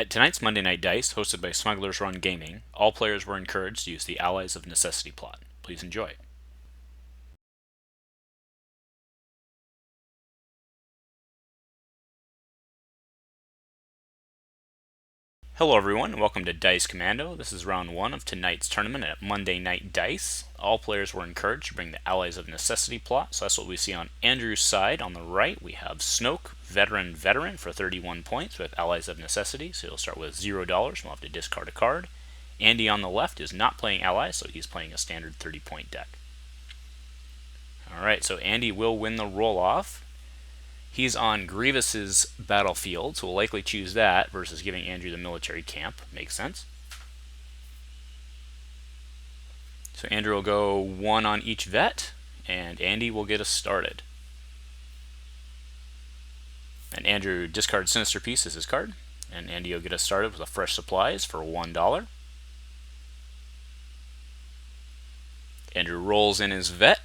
At tonight's Monday Night Dice, hosted by Smuggler's Run Gaming, all players were encouraged to use the Allies of Necessity plot. Please enjoy. Hello everyone, and welcome to Dice Commando. This is round 1 of tonight's tournament at Monday Night Dice. All players were encouraged to bring the Allies of Necessity plot, so that's what we see on Andrew's side. On the right, we have Snoke, Veteran for 31 points with Allies of Necessity, so he'll start with $0. We'll have to discard a card. Andy on the left is not playing Allies, so he's playing a standard 30-point deck. Alright, so Andy will win the roll-off. He's on Grevious's battlefield, so we'll likely choose that versus giving Andrew the military camp. Makes sense. So Andrew will go 1 on each vet, and Andy will get us started. And Andrew discards Sinister Piece as his card, and Andy will get us started with a fresh supplies for $1. Andrew rolls in his vet.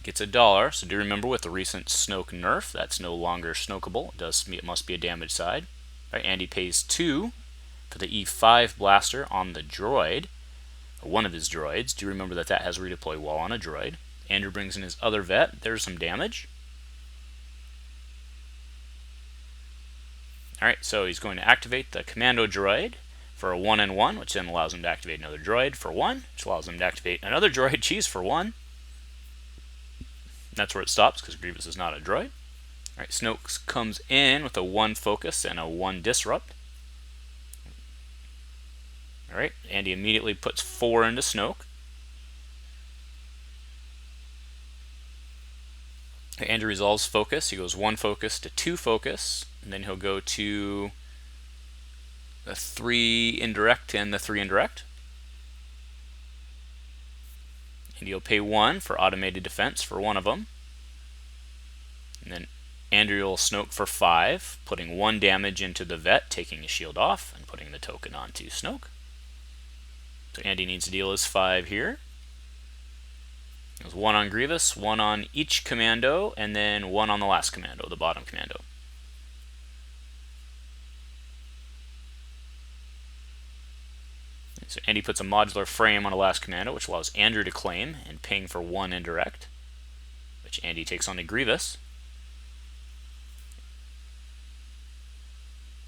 Gets $1, so do remember with the recent Snoke nerf, that's no longer Snokeable. It must be a damage side. Right, Andy pays 2 for the E5 blaster on the droid, or one of his droids. Do remember that that has redeploy wall on a droid. Andrew brings in his other vet. There's some damage. Alright, so he's going to activate the Commando droid for a 1-1, which then allows him to activate another droid for 1, which allows him to activate another droid, cheese, for 1. That's where it stops because Grevious is not a droid. Alright, Snoke comes in with a 1 focus and a 1 disrupt. Alright, Andy immediately puts 4 into Snoke. Andrew resolves focus. He goes 1 focus to 2 focus, and then he'll go to the 3 indirect and the 3 indirect. And you'll pay 1 for automated defense for one of them. And then Andrew will Snoke for 5, putting 1 damage into the vet, taking his shield off, and putting the token onto Snoke. So Andy needs to deal his 5 here. There's 1 on Grievous, 1 on each commando, and then 1 on the last commando, the bottom commando. So Andy puts a modular frame on the last commando, which allows Andrew to claim and ping for 1 indirect, which Andy takes onto Grievous.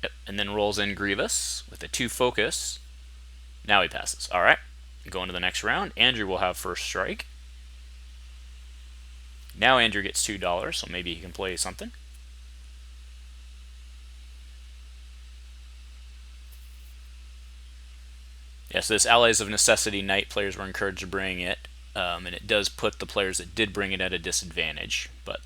Yep, and then rolls in Grievous with a 2 focus. Now he passes. Alright, going to the next round. Andrew will have first strike. Now Andrew gets $2, so maybe he can play something. Yes, this Allies of Necessity Night, players were encouraged to bring it, and it does put the players that did bring it at a disadvantage. But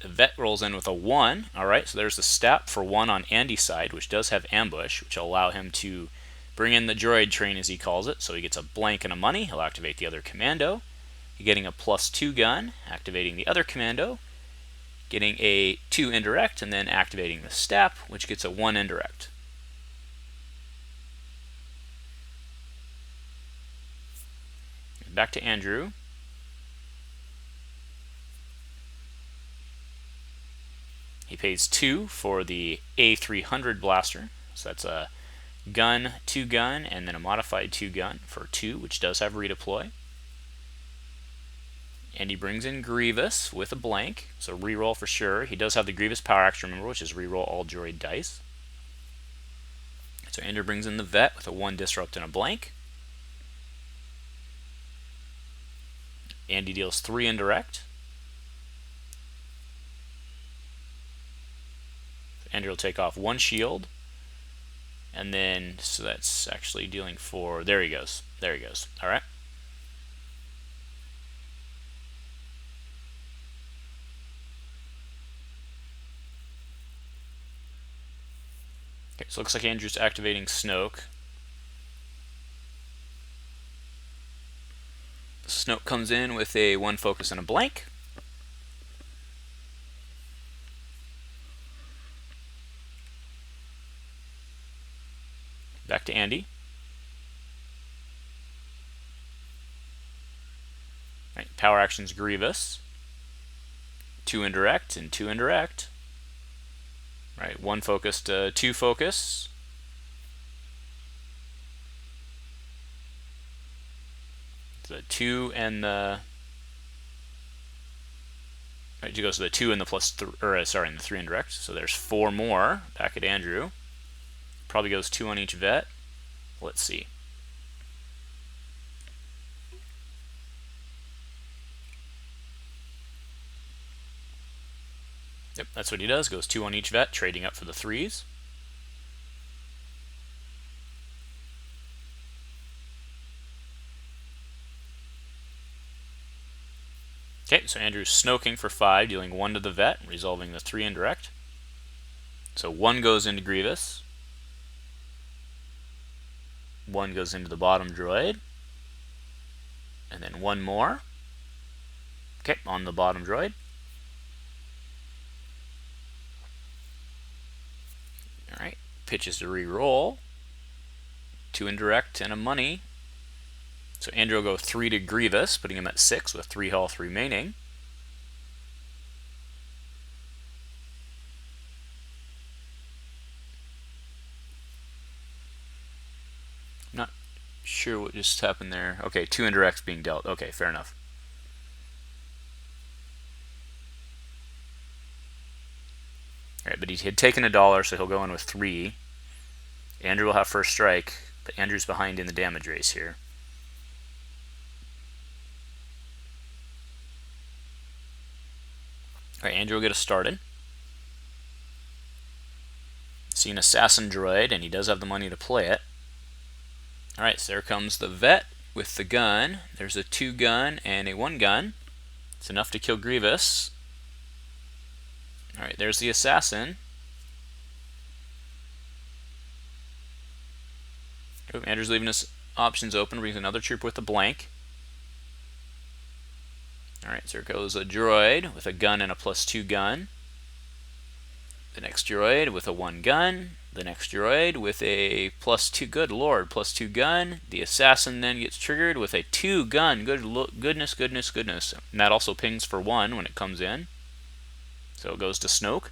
the vet rolls in with a 1. Alright, so there's the stat for 1 on Andy's side, which does have ambush, which will allow him to bring in the droid train, as he calls it. So he gets a blank and a money. He'll activate the other commando. He's getting a +2 gun, activating the other commando, getting a 2 indirect, and then activating the stap, which gets a 1 indirect. Back to Andrew. He pays 2 for the A300 blaster, so that's a gun, 2 gun, and then a modified 2 gun for 2, which does have redeploy. And he brings in Grievous with a blank, so reroll for sure. He does have the Grievous power action, remember, which is reroll all droid dice. So Andrew brings in the vet with a 1 disrupt and a blank. Andy deals 3 indirect. Andrew will take off 1 shield. And then, so that's actually dealing 4. There he goes. There he goes. Alright. Okay, so it looks like Andrew's activating Snoke. Snoke comes in with a 1 focus and a blank. Back to Andy. Right, power actions Grievous. 2 indirect and 2 indirect. Right, 1 focus to 2 focus. The 2 and the right, it goes to the 2 and the plus and the 3 indirect. So there's 4 more back at Andrew. Probably goes 2 on each vet. Let's see. Yep, that's what he does. Goes 2 on each vet, trading up for the 3s. Okay, so Andrew's snoking for 5, dealing 1 to the vet, resolving the 3 indirect. So 1 goes into Grievous. 1 goes into the bottom droid. And then 1 more. Okay, on the bottom droid. Alright, pitches to re-roll. 2 indirect and a money. So Andrew will go 3 to Grievous, putting him at 6 with 3 health remaining. Not sure what just happened there. Okay, 2 indirects being dealt. Okay, fair enough. Alright, but he had taken $1, so he'll go in with 3. Andrew will have first strike, but Andrew's behind in the damage race here. Alright, Andrew will get us started. See an assassin droid, and he does have the money to play it. Alright, so there comes the vet with the gun. There's a 2 gun and a 1 gun. It's enough to kill Grievous. Alright, there's the assassin. Oh, Andrew's leaving his options open, brings another trooper with a blank. Alright, so there goes a droid with a gun and a +2 gun. The next droid with a 1 gun. The next droid with a +2, good lord, +2 gun. The assassin then gets triggered with a 2 gun. Goodness. And that also pings for 1 when it comes in. So it goes to Snoke.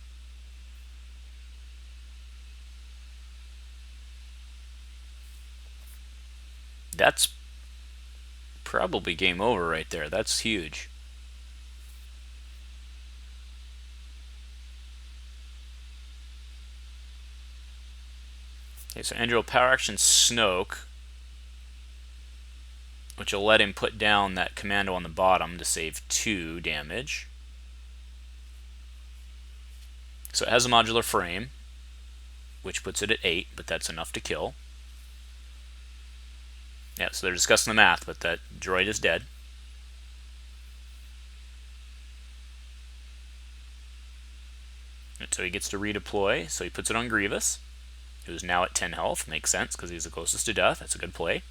That's probably game over right there. That's huge. Okay, so Andrew will power action Snoke, which will let him put down that Commando on the bottom to save 2 damage. So it has a modular frame, which puts it at 8, but that's enough to kill. Yeah, so they're discussing the math, but that droid is dead. And so he gets to redeploy, so he puts it on Grievous, who's now at 10 health. Makes sense, because he's the closest to death. That's a good play.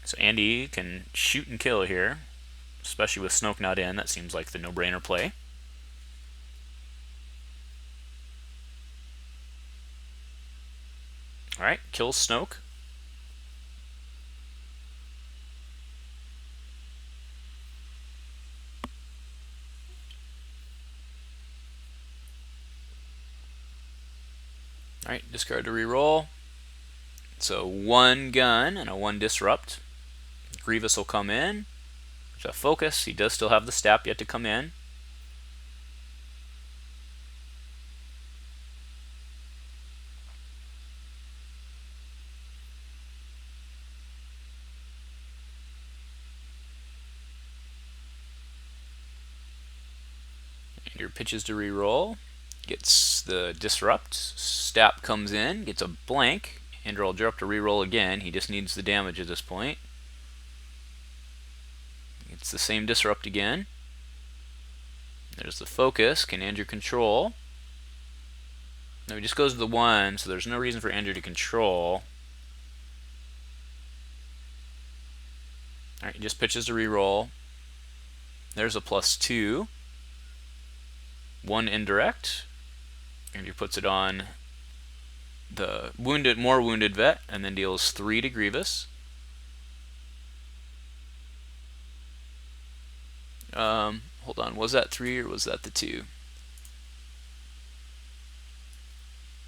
So Andy can shoot and kill here, especially with Snoke not in. That seems like the no-brainer play. Alright, kills Snoke. Alright, discard to reroll. So 1 gun and a 1 disrupt. Grievous will come in. There's a focus. He does still have the stab yet to come in. Andrew pitches to reroll. Gets the disrupt. Stap comes in. Gets a blank. Andrew will drop to reroll again. He just needs the damage at this point. It's the same disrupt again. There's the focus. Can Andrew control? No, he just goes to the 1, so there's no reason for Andrew to control. Alright, he just pitches to reroll. There's a +2. 1 indirect. Andrew puts it on the more wounded vet, and then deals 3 to Grievous. Hold on, was that 3 or was that the 2?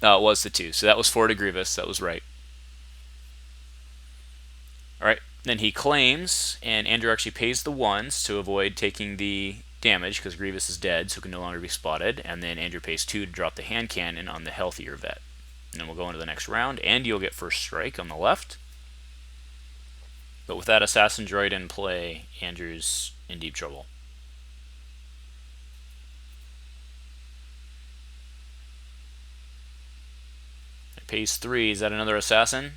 No, it was the 2. So that was 4 to Grievous. That was right. Alright, then he claims, and Andrew actually pays the 1s to avoid taking the damage because Grievous is dead, so it can no longer be spotted. And then Andrew pays 2 to drop the hand cannon on the healthier vet. And then we'll go into the next round. Andy will get first strike on the left. But with that assassin droid in play, Andrew's in deep trouble. It pays 3. Is that another assassin?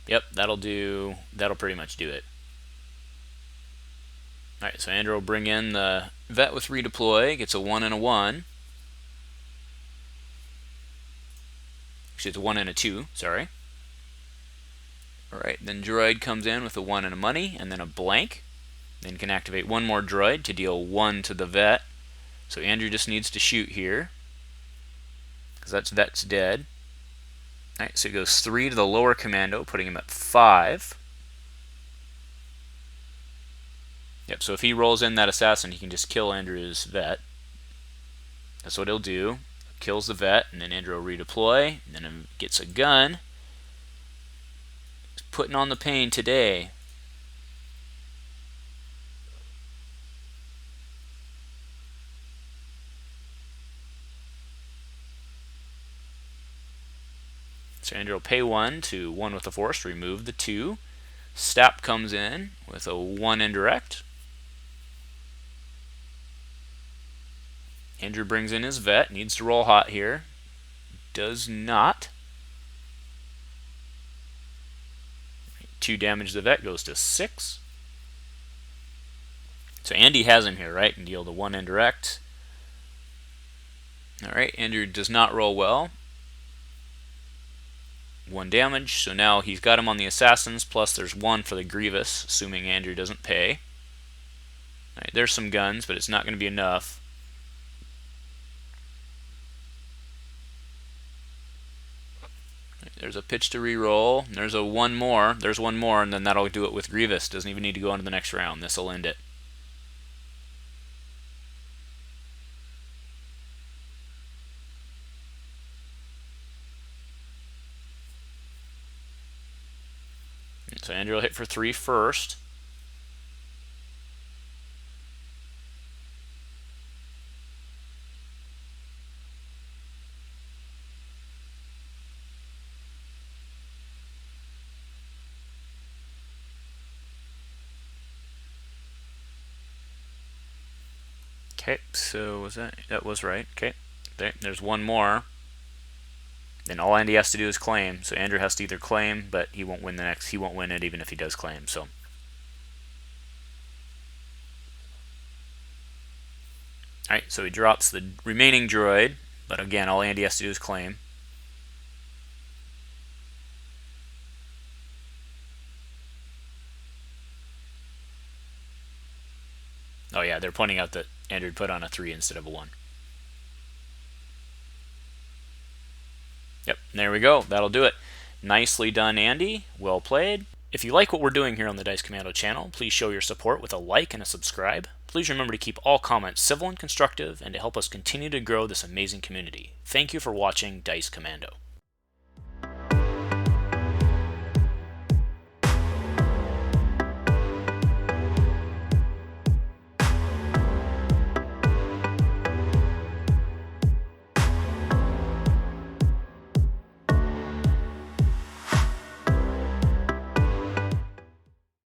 Yep, that'll pretty much do it. Alright, so Andrew will bring in the vet with redeploy, gets a 1 and a 1. Actually, it's a 1 and a 2, sorry. Alright, then droid comes in with a 1 and a money, and then a blank. Then can activate one more droid to deal 1 to the vet. So Andrew just needs to shoot here, because that vet's dead. Alright, so he goes 3 to the lower commando, putting him at 5. Yep, so if he rolls in that assassin, he can just kill Andrew's vet. That's what he'll do. Kills the vet, and then Andrew will redeploy, and then gets a gun. He's putting on the pain today. So Andrew will pay 1 to 1 with the force to remove the 2. Stap comes in with a 1 indirect. Andrew brings in his vet, needs to roll hot here. Does not. 2 damage to the vet, goes to 6. So Andy has him here, right? And deal the 1 indirect. Alright, Andrew does not roll well. 1 damage, so now he's got him on the assassins, plus there's 1 for the Grievous, assuming Andrew doesn't pay. Alright, there's some guns, but it's not going to be enough. There's a pitch to re-roll. There's a 1 more. There's 1 more, and then that'll do it with Grievous. Doesn't even need to go on to the next round. This will end it. So Andrew will hit for 3 first. Okay, so was that was right. Okay, there's 1 more. Then all Andy has to do is claim. So Andrew has to either claim, but he won't win the next. He won't win it even if he does claim. So, all right. So he drops the remaining droid, but again, all Andy has to do is claim. Oh yeah, they're pointing out that Andrew put on a 3 instead of a 1. Yep, there we go. That'll do it. Nicely done, Andy. Well played. If you like what we're doing here on the Dice Commando channel, please show your support with a like and a subscribe. Please remember to keep all comments civil and constructive, and to help us continue to grow this amazing community. Thank you for watching Dice Commando.